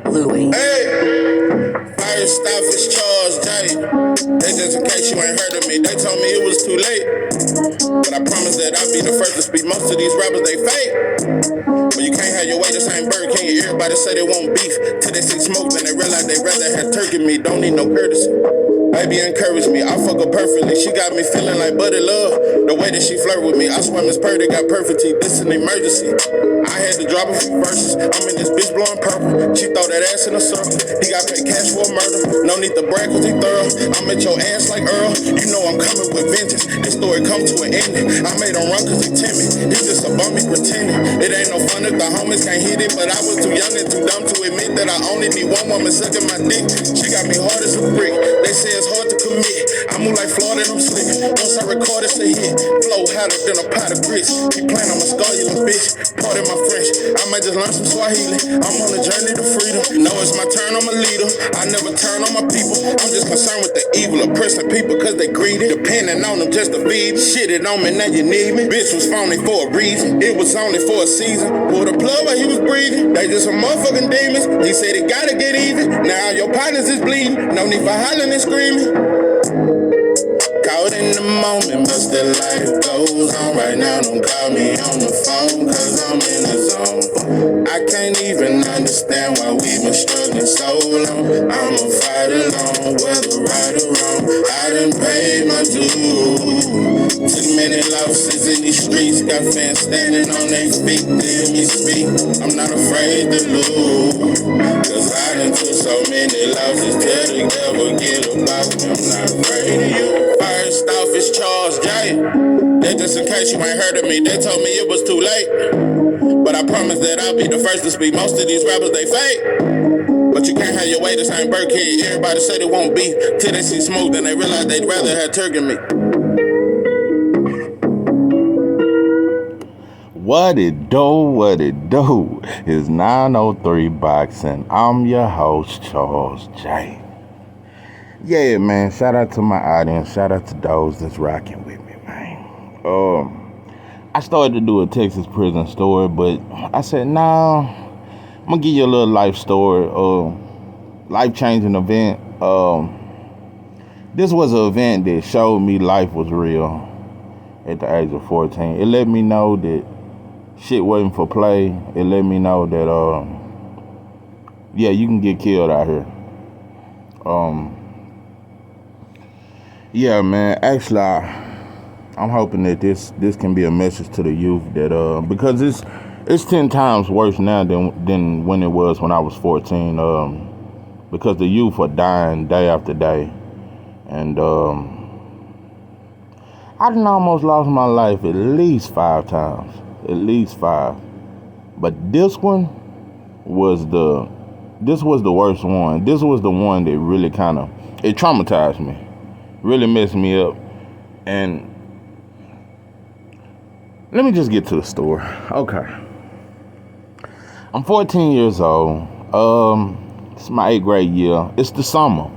Louis. First off, it's Charles J. They just in case you ain't heard of me, they told me it was too late. But I promise that I'll be the first to speak. Most of these rappers, they fake. But you can't have your way, this ain't Burger King. Everybody say they want beef. Till they see smoke, then they realize they rather have turkey meat. Don't need no courtesy. Baby encouraged me, I fuck her perfectly. She got me feeling like buddy love. The way that she flirt with me, I swear Miss Purdy got perfect teeth. This is an emergency. I had to drop a few verses. I'm in this bitch blowing purple. She throw that ass in a circle. He got paid cash for a murder. No need to brag cause he thorough. I'm at your ass like Earl. You know I'm coming with vengeance. This story come to an ending. I made him run cause he timid. He's just a bummy pretending. It ain't no fun if the homies can't hit it. But I was too young and too dumb to admit that I only need one woman sucking my dick. She got me hard as a brick. They say it's hard to commit. I move like Florida and I'm slick. Once I record it's a hit. Flow hotter than a pot of grits. He playin' I'ma scar you little bitch. Pardon my French. I might just learn some Swahili. I'm on a journey to freedom. Know it's my turn, I'm a leader. I never turn on my people. I'm just concerned with the evil, oppressing people cause they greedy. Depending on them just to feed. Shit it on me, now you need me. Bitch was phony for a reason. It was only for a season. Pulled a plug while he was breathing. They just some motherfucking demons. He said it gotta get even. Now your partners is bleeding. No need for hollering and screaming. Caught in the moment, but still life goes on. Right now, don't call me on the phone, cause I'm in the zone. I can't even understand why we been struggling so long. I'ma fight alone, whether right or wrong. I done paid my dues. Took many losses in these streets. Got fans standing on their feet to hear me speak. I'm not afraid to lose, cause I done took so many losses. Tell the devil get about me, I'm not afraid of you. First off, it's Charles J. That just in case you ain't heard of me, they told me it was too late. But I promise that I'll be the first to speak. Most of these rappers, they fake. But you can't have your way, this ain't Burger King. Everybody say they won't beef till they see smoke, then they realize they'd rather have turkey meat. What it do? It's 903 Boxing. I'm your host, Charles J. Yeah, man, shout out to my audience. Shout out to those that's rocking with me, man. I started to do a Texas prison story, but I said, nah, I'm going to give you a little life story, life-changing event. This was an event that showed me life was real at the age of 14. It let me know that shit wasn't for play. It let me know that, yeah, you can get killed out here. Yeah, man, actually, I'm hoping that this can be a message to the youth that, because it's 10 times worse now than when it was when I was 14, because the youth are dying day after day. And I done almost lost my life at least 5 times. At least 5. But this one was the worst one. This was the one that really it traumatized me. Really messed me up. And let me just get to the story. Okay. I'm 14 years old. It's my 8th grade year. It's the summer.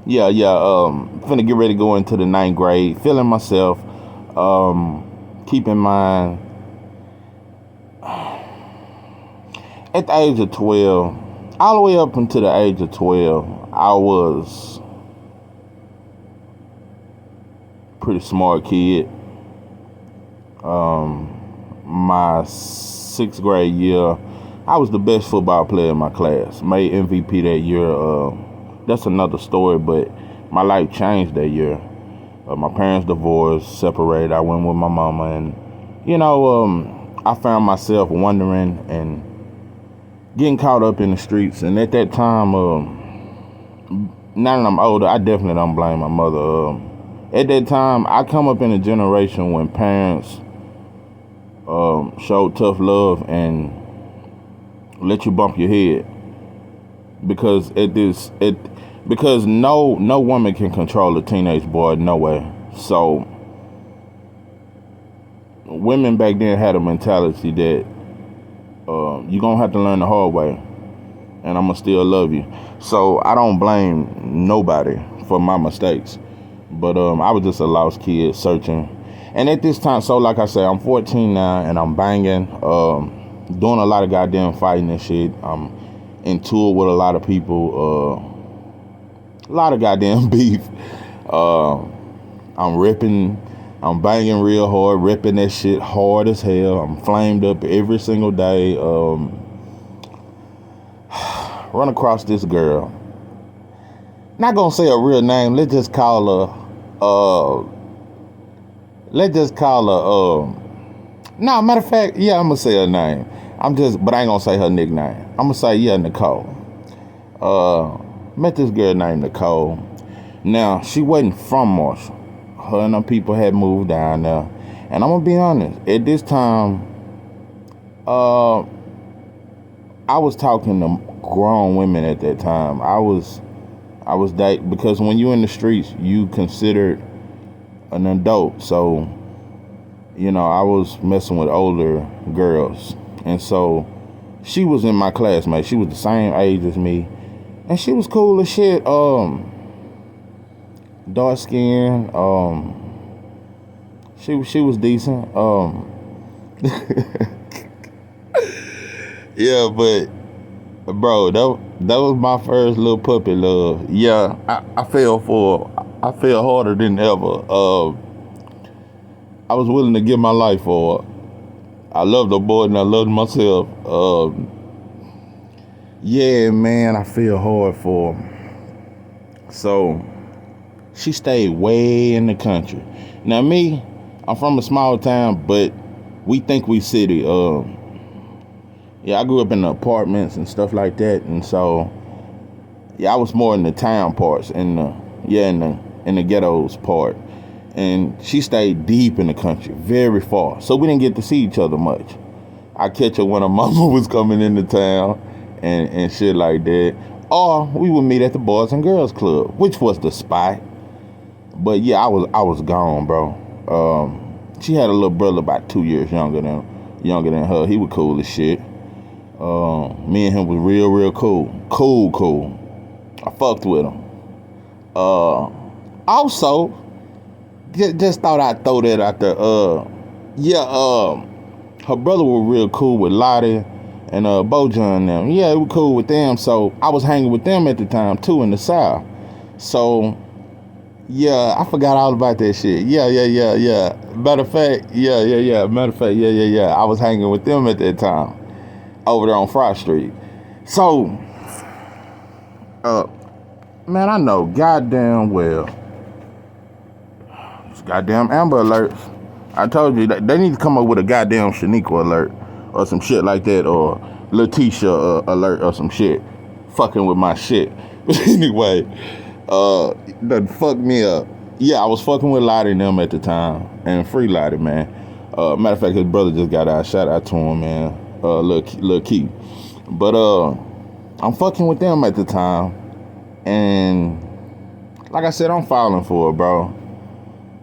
Yeah. Finna get ready to go into the 9th grade. Feeling myself. Keep in mind, at the age of 12, all the way up until the age of 12, I was a pretty smart kid. My 6th grade year, I was the best football player in my class. Made MVP that year. That's another story, but my life changed that year. My parents divorced, separated. I went with my mama, and I found myself wondering and getting caught up in the streets. And at that time, now that I'm older, I definitely don't blame my mother. At that time, I come up in a generation when parents showed tough love and let you bump your head, because because no woman can control a teenage boy, no way. So women back then had a mentality that you're gonna have to learn the hard way. and I'ma still love you. So I don't blame nobody for my mistakes. But I was just a lost kid searching. And at this time, so like I said, I'm 14 now and I'm banging, doing a lot of goddamn fighting and shit. I'm in tour with a lot of people, a lot of goddamn beef. I'm ripping, I'm banging real hard, ripping that shit hard as hell. I'm flamed up every single day. Run across this girl. Not gonna say a real name. Let's just call her. No, matter of fact, yeah, I'm gonna say her name. But I ain't gonna say her nickname. I'm gonna say Nicole. Met this girl named Nicole. Now she wasn't from Marshall. Her and her people had moved down there, and I'm gonna be honest. At this time, I was talking to grown women at that time. I was dating, because when you're in the streets, you considered an adult. So, I was messing with older girls. And so she was in my classmate. She was the same age as me. And she was cool as shit. Dark skin. She was decent. Yeah, but bro, that was my first little puppy love. Yeah, I fell harder than ever. I was willing to give my life for her. I loved the boy and I loved myself. Yeah, man, I feel hard for her. So she stayed way in the country. Now me, I'm from a small town, but we think we city. Yeah, I grew up in the apartments and stuff like that, and so yeah, I was more in the town parts, in the ghettos part. And she stayed deep in the country, very far. So we didn't get to see each other much. I catch her when her mama was coming into town and shit like that. Or we would meet at the Boys and Girls Club, which was the spot. But yeah, I was gone, bro. She had a little brother about 2 years younger than her. He was cool as shit. Me and him was real cool. Cool. I fucked with him. Also, just thought I'd throw that out there. Her brother was real cool with Lottie and Bojan and them. Yeah, we were cool with them. So I was hanging with them at the time too in the South. So yeah, I forgot all about that shit. Yeah. Matter of fact, yeah. I was hanging with them at that time over there on Fry Street. So, man, I know goddamn well. It's goddamn Amber Alerts. I told you that they need to come up with a goddamn Shaniqua alert or some shit like that, or Letitia alert or some shit. Fucking with my shit. But anyway, that fucked me up. Yeah, I was fucking with Lottie and them at the time. And free Lottie, man. Matter of fact, his brother just got out. Shout out to him, man. Lil Keith. But I'm fucking with them at the time. And like I said, I'm falling for it, bro.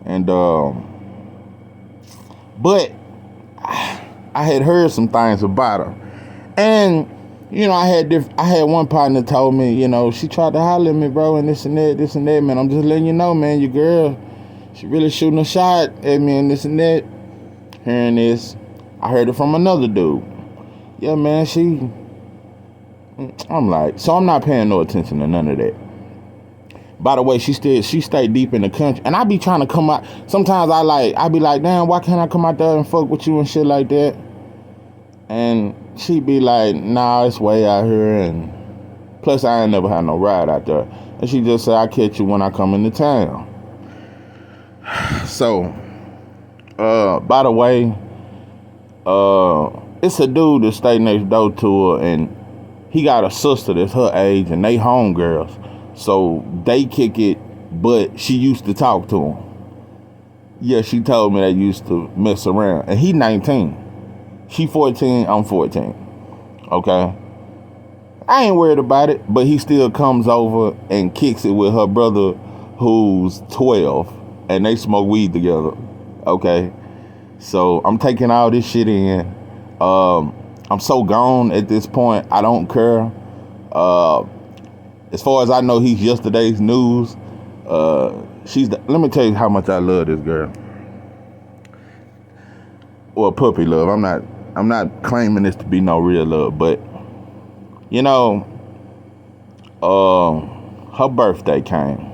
And but I had heard some things about her. And I had one partner told me, she tried to holler at me, bro, and this and that, man. I'm just letting you know, man, your girl, she really shooting a shot at me and this and that. Hearing this, I heard it from another dude. Yeah, man, I'm like, so I'm not paying no attention to none of that. By the way, she stayed deep in the country, and I be trying to come out. Sometimes I be like, damn, why can't I come out there and fuck with you and shit like that? And she be like, nah, it's way out here, and plus I ain't never had no ride out there. And she just said, I'll catch you when I come into town. So, by the way, it's a dude that stay next door to her, and he got a sister that's her age, and they homegirls. So they kick it, but she used to talk to him. Yeah, she told me they used to mess around. And he 19. She 14, I'm 14. Okay? I ain't worried about it, but he still comes over and kicks it with her brother who's 12. And they smoke weed together. Okay? So I'm taking all this shit in. I'm so gone at this point, I don't care. As far as I know, he's yesterday's news. Let me tell you how much I love this girl. Well, puppy love. I'm not claiming this to be no real love, but you know, her birthday came.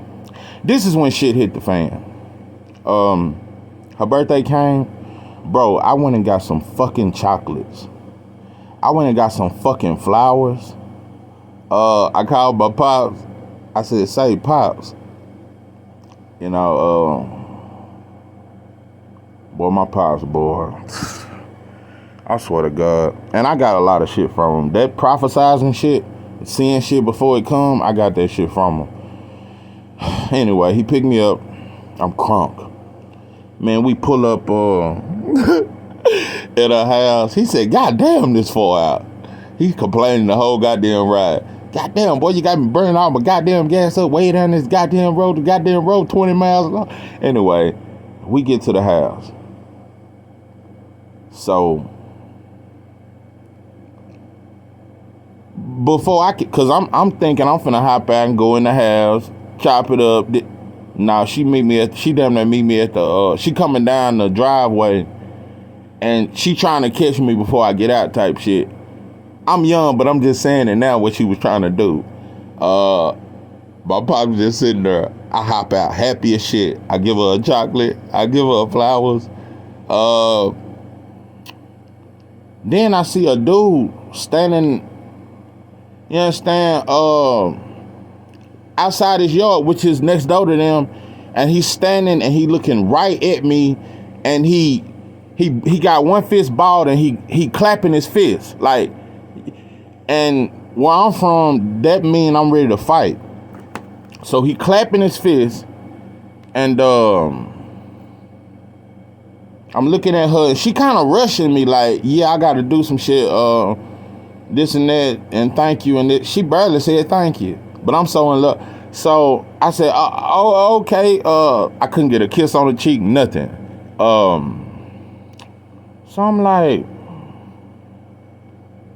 This is when shit hit the fan. Her birthday came, bro. I went and got some fucking chocolates. I went and got some fucking flowers. I called my pops. I said, "Say, pops, you know, boy, my pops, boy, I swear to God." And I got a lot of shit from him. That prophesizing shit, seeing shit before it come, I got that shit from him. Anyway, he picked me up. I'm crunk. Man, we pull up at her house. He said, "God damn, this far out." He's complaining the whole goddamn ride. "Goddamn, boy, you got me burning all my goddamn gas up way down this goddamn road, 20 miles long." Anyway, we get to the house. So, before I could, cause I'm thinking I'm finna hop out and go in the house, chop it up. Now she damn near meet me at the, she coming down the driveway, and she trying to catch me before I get out type shit. I'm young, but I'm just saying it now what she was trying to do. My pop's just sitting there. I hop out happy as shit. I give her a chocolate. I give her flowers. Then I see a dude standing, you understand, outside his yard, which is next door to them, and he's standing and he looking right at me, and he got one fist balled and he clapping his fist like. And where I'm from, that mean I'm ready to fight. So he clapping his fist, and I'm looking at her, and she kind of rushing me like, "Yeah, I got to do some shit, this and that, and thank you." And she barely said thank you, but I'm so in love. So I said, "Oh, okay." I couldn't get a kiss on the cheek, nothing. So I'm like,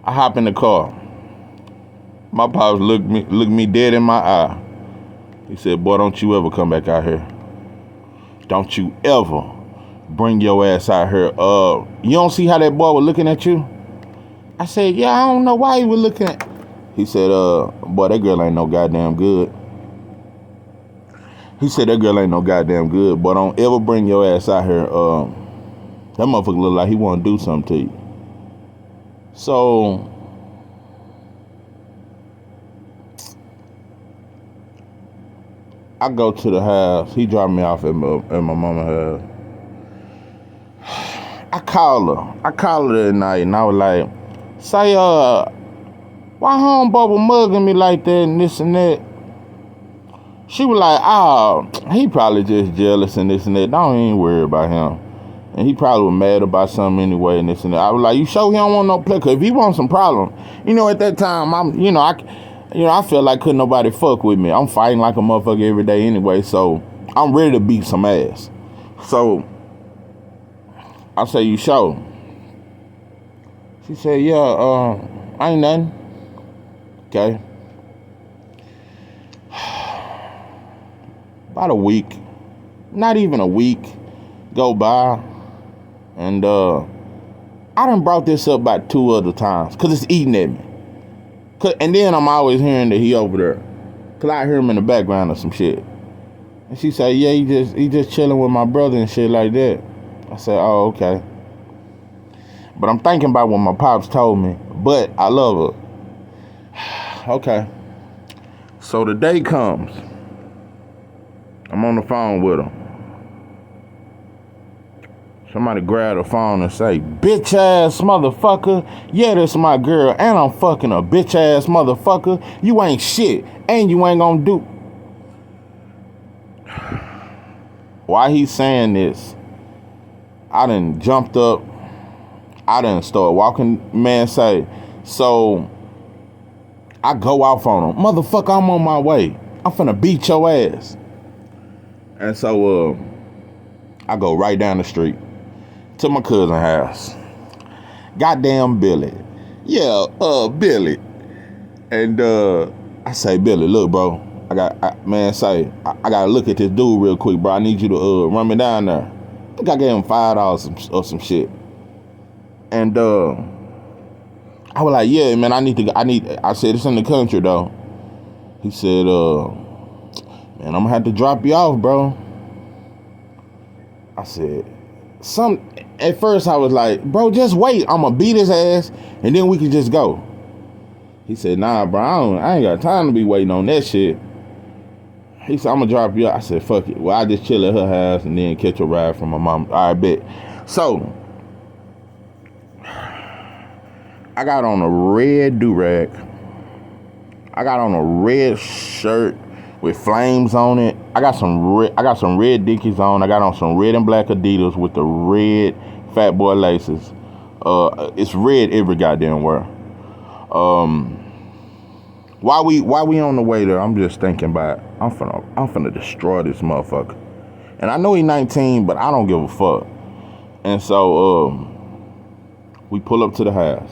I hop in the car. My pops looked me dead in my eye. He said, "Boy, don't you ever come back out here. Don't you ever bring your ass out here. You don't see how that boy was looking at you?" I said, "Yeah, I don't know why he was looking at." He said, "Boy, that girl ain't no goddamn good." He said, "That girl ain't no goddamn good. Boy, don't ever bring your ass out here. That motherfucker look like he want to do something to you." So I go to the house. He dropped me off at my mama's house. I call her that night, and I was like, "Say, why homeboy was mugging me like that and this and that?" She was like, "Oh, he probably just jealous and this and that. Don't even worry about him. And he probably was mad about something anyway and this and that." I was like, "You sure he don't want no play? Cause if he wants some problem, at that time, I felt like couldn't nobody fuck with me. I'm fighting like a motherfucker every day anyway, so I'm ready to beat some ass." So I say, "You sure?" She said, "Yeah, ain't nothing." Okay. About a week, not even a week, go by, and I done brought this up about 2 other times, cause it's eating at me. And then I'm always hearing that he over there, cause I hear him in the background or some shit. And she said, "Yeah, he just chilling with my brother and shit like that." I said, "Oh, okay." But I'm thinking about what my pops told me, but I love her. Okay. So the day comes. I'm on the phone with her. Somebody grab the phone and say, "Bitch ass motherfucker. Yeah, that's my girl, and I'm fucking a bitch ass motherfucker. You ain't shit, and you ain't gonna do." Why he's saying this, I done jumped up. I done started walking, man, say. So I go off on him. "Motherfucker, I'm on my way. I'm finna beat your ass." And so I go right down the street to my cousin's house. Goddamn Billy. Yeah, Billy. And I say, Billy, look, bro, I gotta look at this dude real quick, bro. I need you to run me down there. I think I gave him $5 or some shit. And I was like, yeah, man, I said, it's in the country though. He said, man, I'm gonna have to drop you off, bro. I said, at first I was like, bro, just wait. I'm gonna beat his ass and then we can just go. He said, nah, bro, I ain't got time to be waiting on that shit. He said, I'm gonna drop you off. I said, fuck it. Well, I just chill at her house and then catch a ride from my mom. All right, bet. So, I got on a red do-rag. I got on a red shirt with flames on it. I got some red Dickies on. I got on some red and black Adidas with the red Fat Boy laces. It's red every goddamn where. While we on the way there, I'm just thinking about I'm finna destroy this motherfucker. And I know he 19, but I don't give a fuck. And so we pull up to the house.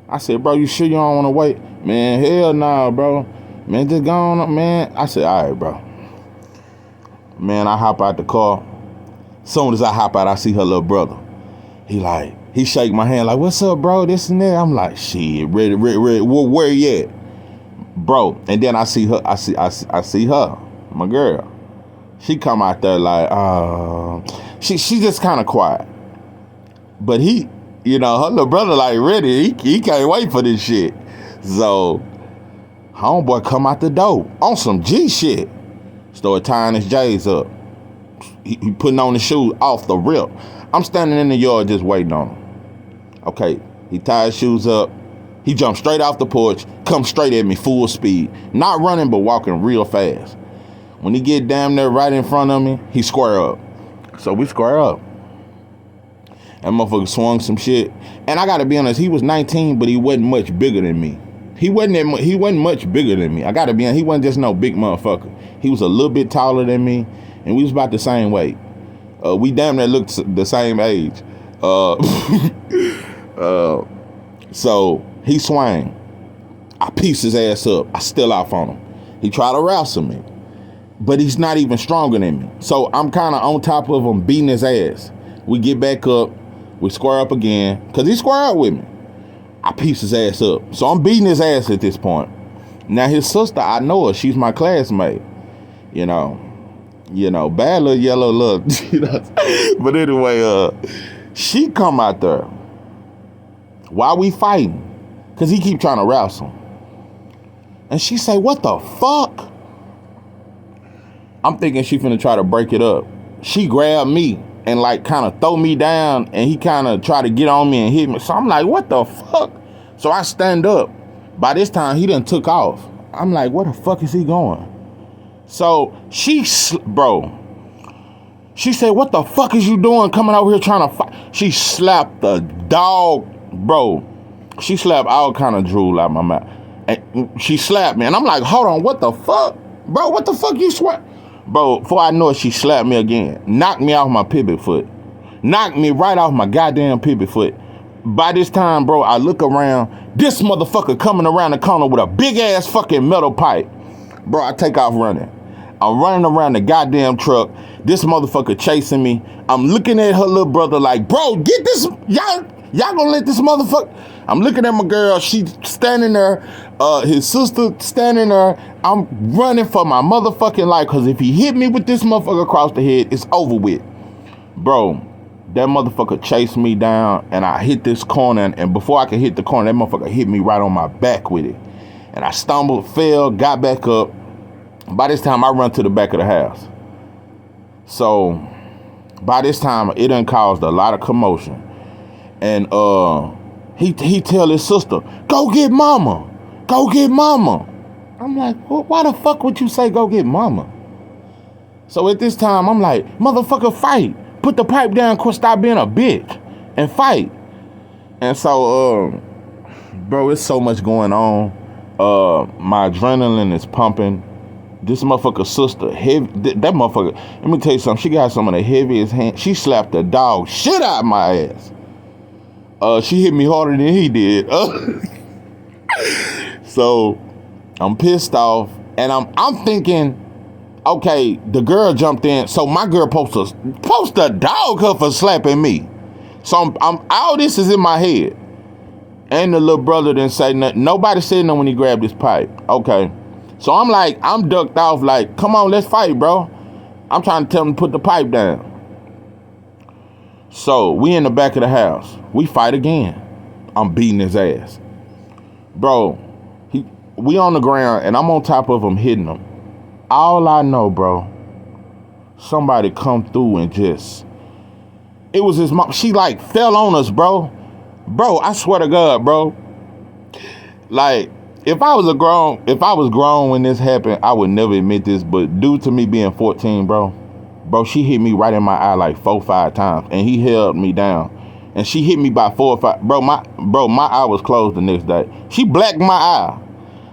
I said, bro, you sure you don't want to wait? Man, hell nah, bro. Man, just go on up, man. I said, all right, bro. Man, I hop out the car. Soon as I hop out, I see her little brother. He shake my hand like, what's up, bro? This and that. I'm like, shit, ready. Where you at? Bro, and then I see her, I see her, my girl. She come out there like, she just kind of quiet. But he, you know, her little brother like ready. He can't wait for this shit. So, homeboy come out the door on some G shit. Start tying his J's up. He putting on the shoes off the rip. I'm standing in the yard just waiting on him. Okay, he tied his shoes up. He jumped straight off the porch, come straight at me full speed. Not running, but walking real fast. When he get damn near right in front of me, he square up. So we square up. That motherfucker swung some shit. And I gotta be honest, he was 19, but he wasn't much bigger than me. He wasn't much bigger than me. I gotta be honest, he wasn't just no big motherfucker. He was a little bit taller than me, and we was about the same weight. We damn near looked the same age. So he swang. I pieced his ass up. I still off on him. He tried to wrestle me, but he's not even stronger than me. So I'm kind of on top of him, beating his ass. We get back up. We square up again, because he square up with me. I piece his ass up. So I'm beating his ass at this point. Now his sister, I know her. She's my classmate. You know, bad little yellow look. But anyway, she come out there while we fighting, because he keep trying to wrestle. And she say, what the fuck? I'm thinking she finna try to break it up. She grabbed me and like kind of throw me down, and he kind of try to get on me and hit me. So I'm like, what the fuck? So I stand up. By this time, he done took off. I'm like, where the fuck is he going? So she said, what the fuck is you doing coming over here trying to fight? She slapped the dog, bro. She slapped all kind of drool out my mouth. And she slapped me, and I'm like, hold on, what the fuck? Bro, what the fuck you swear? Bro, before I know it, she slapped me again. Knocked me off my pivot foot. Knocked me right off my goddamn pivot foot. By this time, bro, I look around. This motherfucker coming around the corner with a big ass fucking metal pipe. Bro, I take off running. I'm running around the goddamn truck. This motherfucker chasing me. I'm looking at her little brother like, bro, get this. Y'all gonna let this motherfucker. I'm looking at my girl. She standing there. His sister standing there. I'm running for my motherfucking life, because if he hit me with this motherfucker across the head, it's over with. Bro, that motherfucker chased me down, and I hit this corner, and before I could hit the corner, that motherfucker hit me right on my back with it. And I stumbled, fell, got back up. By this time, I run to the back of the house. So, by this time, it done caused a lot of commotion. And he tell his sister, go get mama. Go get mama. I'm like, why the fuck would you say go get mama? So at this time, I'm like, motherfucker, fight. Put the pipe down, quit, stop being a bitch, and fight. And so, bro, it's so much going on. My adrenaline is pumping. This motherfucker's sister, heavy, that motherfucker, let me tell you something, she got some of the heaviest hands. She slapped the dog shit out of my ass. She hit me harder than he did. So I'm pissed off, and I'm thinking, okay, the girl jumped in, so my girl supposed to dog her for slapping me. So I'm all this is in my head. And the little brother didn't say nothing. Nobody said nothing when he grabbed his pipe. Okay. So I'm ducked off like, come on, let's fight, bro. I'm trying to tell him to put the pipe down. So we in the back of the house. We fight again. I'm beating his ass. Bro, we on the ground and I'm on top of him hitting him. All I know, bro, somebody come through and it was his mom. She like fell on us, bro. Bro, I swear to God, bro. Like, if I was grown when this happened, I would never admit this, but due to me being 14, bro, she hit me right in my eye like 4 or 5 times, and he held me down. And she hit me by 4 or 5. Bro, my eye was closed the next day. She blacked my eye.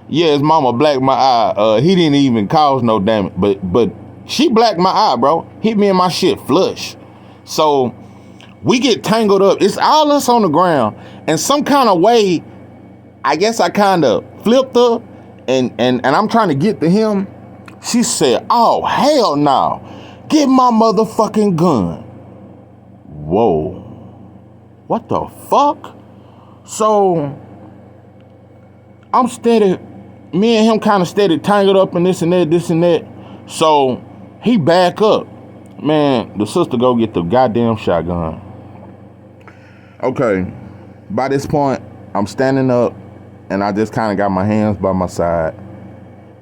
Yeah, his mama blacked my eye. He didn't even cause no damage, but she blacked my eye, bro. Hit me in my shit flush. So we get tangled up. It's all us on the ground. And some kind of way, I guess I kind of flipped her, and I'm trying to get to him. She said, oh, hell no. Get my motherfucking gun. Whoa. What the fuck? So I'm steady, me and him kind of steady tangled up in this and that. So he back up. Man, the sister go get the goddamn shotgun. Okay, by this point, I'm standing up and I just kind of got my hands by my side.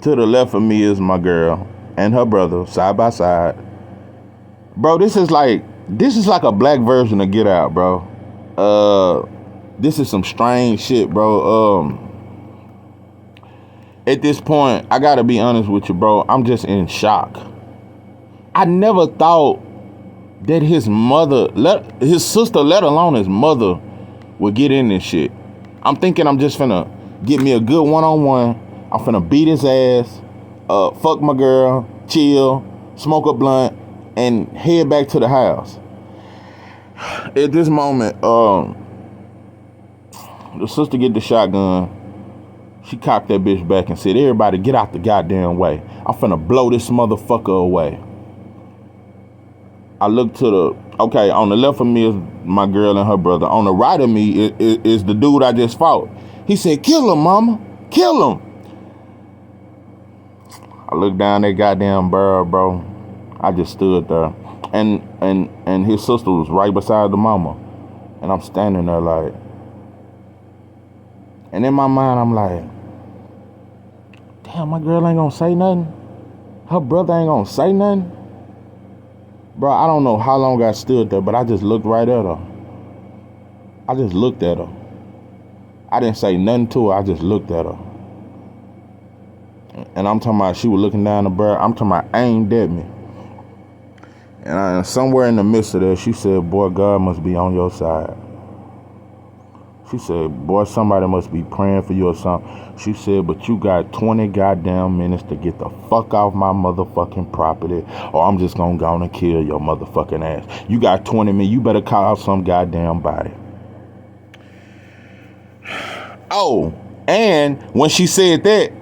To the left of me is my girl and her brother side by side. Bro, this is like a black version of Get Out, bro. This is some strange shit, bro. At this point, I gotta be honest with you, bro. I'm just in shock. I never thought that his sister, let alone his mother, would get in this shit. I'm thinking I'm just finna get me a good one-on-one. I'm finna beat his ass, fuck my girl, chill, smoke a blunt, and head back to the house. At this moment, the sister get the shotgun. She cocked that bitch back and said, everybody get out the goddamn way. I'm finna blow this motherfucker away. I look on the left of me is my girl and her brother. On the right of me is the dude I just fought. He said, kill him, mama, kill him. I looked down that goddamn barrel, bro. I just stood there. And his sister was right beside the mama. And I'm standing there like, and in my mind, I'm like, damn, my girl ain't gonna say nothing. Her brother ain't gonna say nothing. Bro, I don't know how long I stood there, but I just looked right at her. I just looked at her. I didn't say nothing to her. I just looked at her. And I'm talking about she was looking down the barrel. I'm talking about aimed at me. And somewhere in the midst of that, she said, boy, God must be on your side. She said, boy, somebody must be praying for you or something. She said, but you got 20 goddamn minutes to get the fuck off my motherfucking property, or I'm just gonna go and kill your motherfucking ass. You got 20 minutes. You better call out some goddamn body. Oh, and when she said that,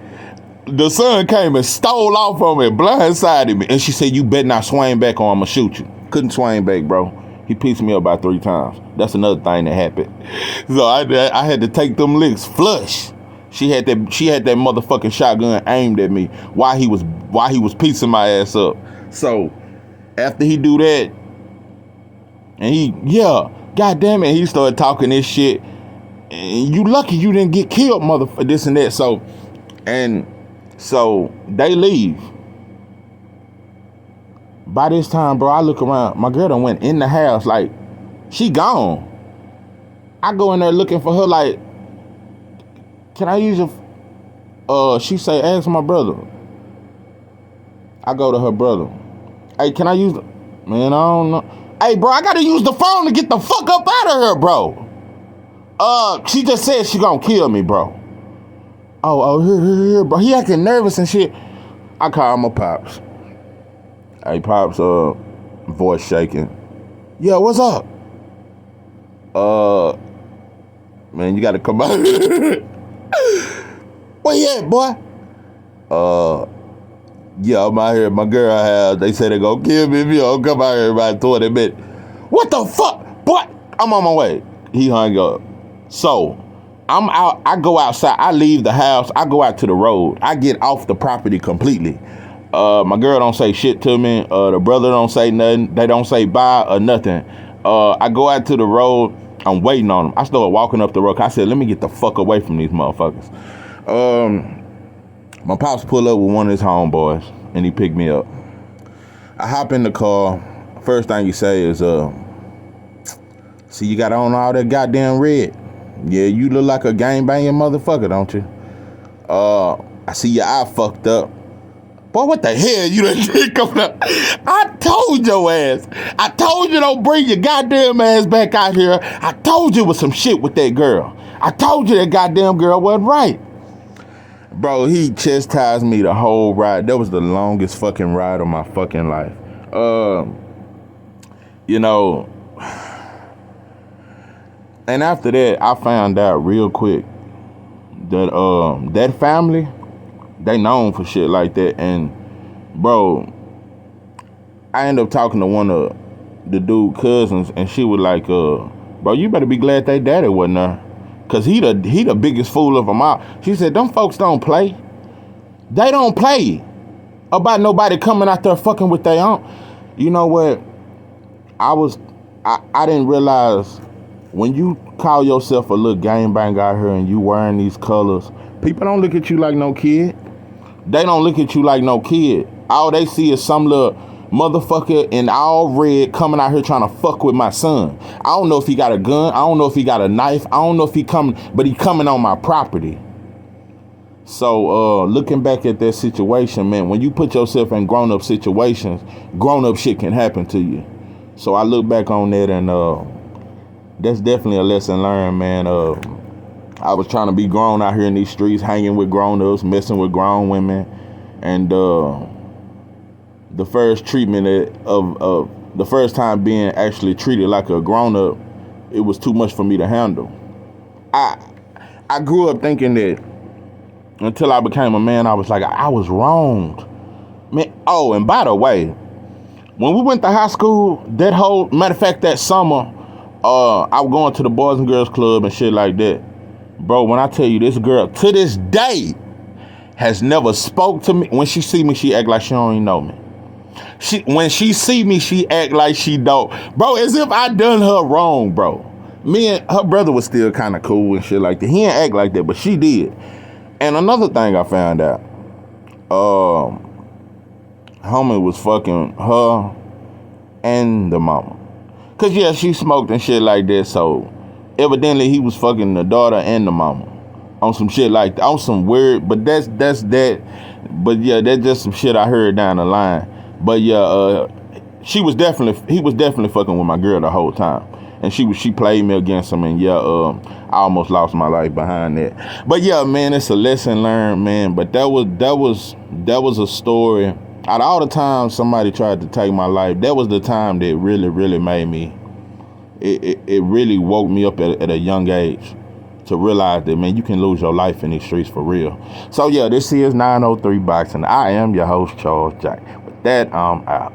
the son came and stole off from me, blindsided me. And she said, you better not swing back or I'm gonna shoot you. Couldn't swing back, bro. He pieced me up about 3 times. That's another thing that happened. So I had to take them licks flush. She had that motherfucking shotgun aimed at me while he was piecing my ass up. So after he do that, and God damn it, he started talking this shit. And you lucky you didn't get killed, motherfucker, this and that. So they leave. By this time, bro, I look around. My girl done went in the house, like, she gone. I go in there looking for her, like, can I use your... She say, ask my brother. I go to her brother. Hey, can I use... Man, I don't know. Hey, bro, I gotta use the phone to get the fuck up out of here, bro. She just said she gonna kill me, bro. Here, bro. He acting nervous and shit. I call my pops. Hey, pops, voice shaking. Yeah, what's up? Man, you gotta come out. Where you at, boy? Yeah, I'm out here at my girl house. They say they gonna kill me if you don't come out here in about 20 minutes. What the fuck? Boy, I'm on my way. He hung up. So, I'm out. I go outside. I leave the house. I go out to the road. I get off the property completely. My girl don't say shit to me. The brother don't say nothing. They don't say bye or nothing. I go out to the road. I'm waiting on them. I started walking up the road. I said, let me get the fuck away from these motherfuckers. My pops pull up with one of his homeboys, and he picked me up. I hop in the car. First thing he say is, see, you got on all that goddamn red. Yeah, you look like a gangbanging motherfucker, don't you? I see your eye fucked up. Boy, what the hell you done did coming up? I told your ass. I told you don't bring your goddamn ass back out here. I told you it was some shit with that girl. I told you that goddamn girl wasn't right. Bro, he chastised me the whole ride. That was the longest fucking ride of my fucking life. You know, and after that, I found out real quick that that family, they known for shit like that. And bro, I ended up talking to one of the dude cousins, and she was like, bro, you better be glad they daddy wasn't there. Cause he the biggest fool of them all. She said, them folks don't play. They don't play about nobody coming out there fucking with their own. You know what? I didn't realize when you call yourself a little gangbang out here and you wearing these colors, people don't look at you like no kid. They don't look at you like no kid. All they see is some little motherfucker in all red coming out here trying to fuck with my son. I don't know if he got a gun. I don't know if he got a knife. I don't know if he coming, but he coming on my property. So looking back at that situation, man, when you put yourself in grown-up situations, grown-up shit can happen to you. So I look back on that, and that's definitely a lesson learned, man. I was trying to be grown out here in these streets, hanging with grown-ups, messing with grown women, and the first treatment of the first time being actually treated like a grown-up, it was too much for me to handle. I grew up thinking that until I became a man, I was like, I was wronged. Man, oh, and by the way, when we went to high school, matter of fact, that summer, I was going to the Boys and Girls Club and shit like that. Bro, when I tell you, this girl, to this day, has never spoke to me. When she see me, she act like she don't even know me. When she see me, she act like she don't. Bro, as if I done her wrong, bro. Me and her brother was still kind of cool and shit like that. He didn't act like that, but she did. And another thing I found out, homie was fucking her and the mama. Cause yeah, she smoked and shit like that, so evidently he was fucking the daughter and the mama on some shit like that, on some weird, but that's that. But yeah, that's just some shit I heard down the line. But yeah, he was definitely fucking with my girl the whole time. And she played me against him, and yeah, I almost lost my life behind that. But yeah, man, it's a lesson learned, man. But that was a story. Out of all the times somebody tried to take my life, that was the time that really, really made me. It really woke me up at a young age to realize that, man, you can lose your life in these streets for real. So yeah, this is 903 Boxing. I am your host, Charles Jack. With that, I'm out.